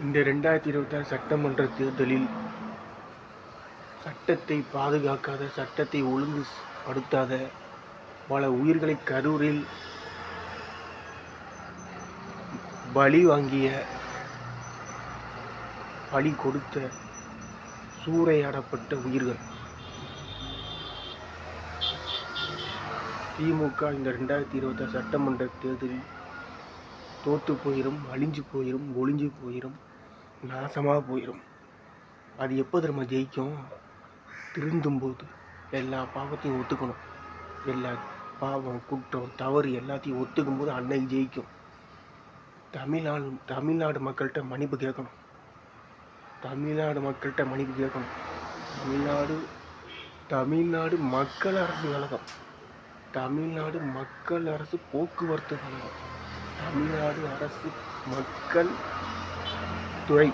இந்த 2026 சட்டமன்ற தேர்தலில் சட்டத்தை பாதுகாக்காத, சட்டத்தை ஒழுங்கு படுத்தாத, பல உயிர்களை கரூரில் பலி வாங்கிய, பலி கொடுத்த, சூறையாடப்பட்ட உயிர்கள். திமுக இந்த 2026 சட்டமன்ற தேர்தலில் தோற்று போயிடும், அழிஞ்சு போயிடும், ஒளிஞ்சு போயிடும், நாசமாக போயிடும். அது எப்போ திரும்ப ஜெயிக்கும்? திருந்தும்போது. எல்லா பாவத்தையும் ஒத்துக்கணும். எல்லா பாவம், குற்றம், தவறு எல்லாத்தையும் ஒத்துக்கும் போது அன்னைக்கு ஜெயிக்கும். தமிழ்நாடு மக்கள்கிட்ட மன்னிப்பு கேட்கணும். தமிழ்நாடு மக்கள்கிட்ட மன்னிப்பு கேட்கணும். தமிழ்நாடு மக்கள் அரசு கழகம், தமிழ்நாடு மக்கள் அரசு போக்குவரத்து கழகம், தமிழ்நாடு அரசு மக்கள் துறை